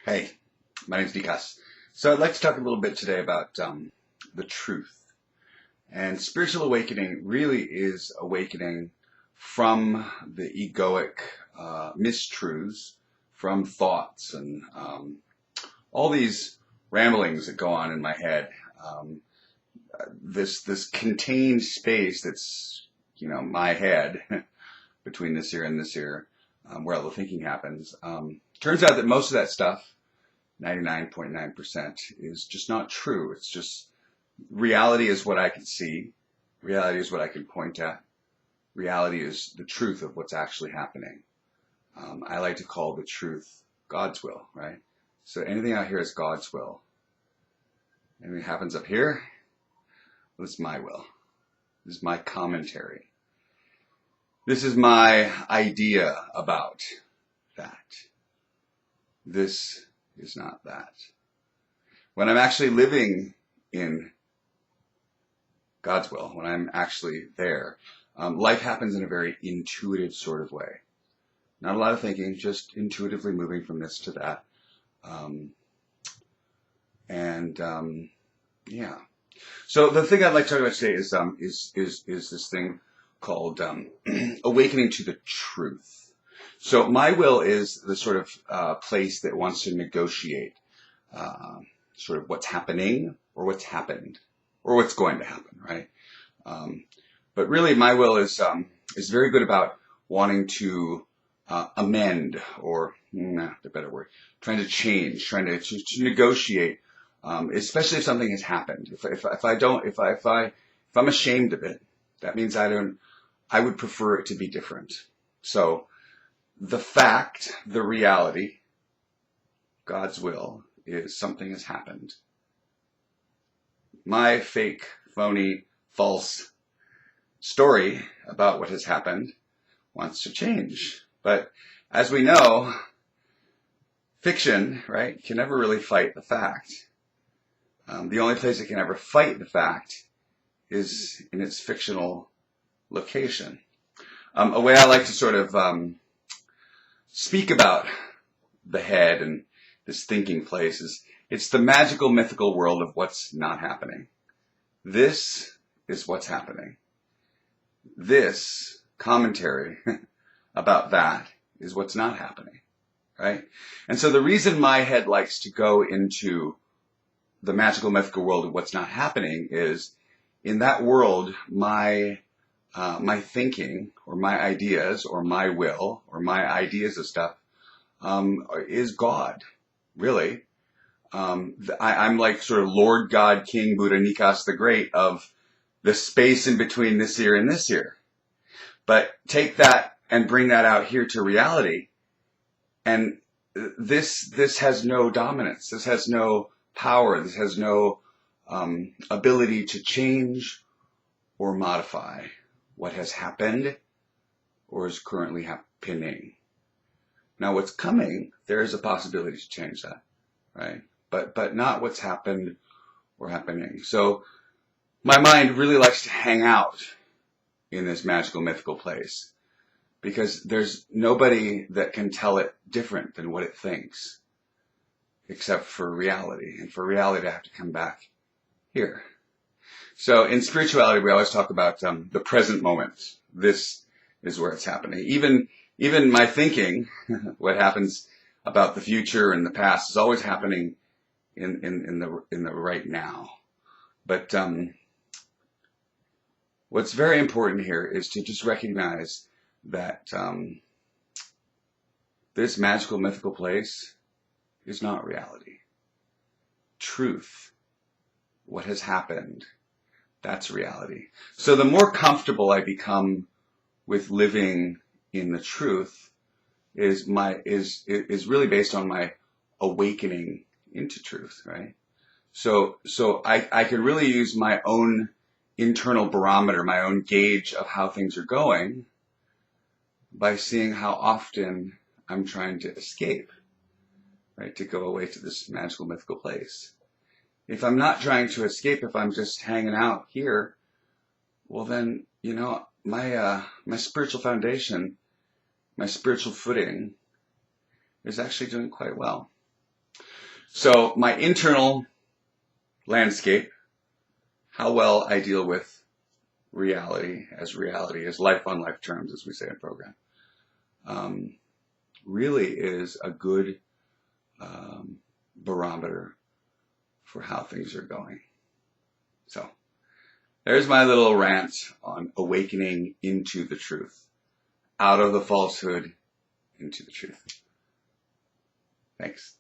Hey, my name's Dikas. So I'd like to talk a little bit today about the truth. And spiritual awakening really is awakening from the egoic mistruths, from thoughts and all these ramblings that go on in my head. Um, this contained space that's my head between this ear and this ear, where all the thinking happens. Turns out that most of that stuff 99.9% is just not true. It's just reality is what I can see. Reality is what I can point at. Reality is the truth of what's actually happening. I like to call the truth God's will, right? So anything out here is God's will. Anything that happens up here, well, it's my will. This is my commentary. This is my idea about that. This is not that. When I'm actually living in God's will, when I'm actually there, life happens in a very intuitive sort of way. Not a lot of thinking, just intuitively moving from this to that. Yeah. So the thing I'd like to talk about today is this thing called awakening to the truth. So my will is the sort of place that wants to negotiate sort of what's happening or what's happened or what's going to happen, right? But really, my will is very good about wanting to amend or, the better word, trying to change, trying to negotiate, especially if something has happened. If I'm ashamed of it, that means I would prefer it to be different. So the fact, the reality, God's will is something has happened. My fake, phony, false story about what has happened wants to change. But as we know, fiction, right, can never really fight the fact. The only place it can ever fight the fact is in its fictional location. A way I like to sort of speak about the head and this thinking place is it's the magical, mythical world of what's not happening. This is what's happening. This commentary about that is what's not happening, right? And so the reason my head likes to go into the magical, mythical world of what's not happening is in that world, my thinking or my ideas or my will or my ideas of stuff is God, really. I'm like sort of Lord God, King Buddha, Nikas the Great of the space in between this ear and this ear. But take that and bring that out here to reality, and this has no dominance. This has no power. This has no ability to change or modify what has happened or is currently happening. Now what's coming, there is a possibility to change that, right? But not what's happened or happening. So my mind really likes to hang out in this magical, mythical place because there's nobody that can tell it different than what it thinks except for reality. And for reality, I have to come back here. So in spirituality, we always talk about the present moment. This is where it's happening. Even my thinking, what happens about the future and the past, is always happening in the right now. But what's very important here is to just recognize that this magical, mythical place is not reality. Truth, what has happened, that's reality. So the more comfortable I become with living in the truth is really based on my awakening into truth, right? So I can really use my own internal barometer, my own gauge of how things are going by seeing how often I'm trying to escape, right? To go away to this magical, mythical place. If I'm not trying to escape, if I'm just hanging out here, well then, my spiritual foundation, my spiritual footing is actually doing quite well. So my internal landscape, how well I deal with reality as life on life terms, as we say in program, really is a good barometer for how things are going. So there's my little rant on awakening into the truth, out of the falsehood into the truth. Thanks.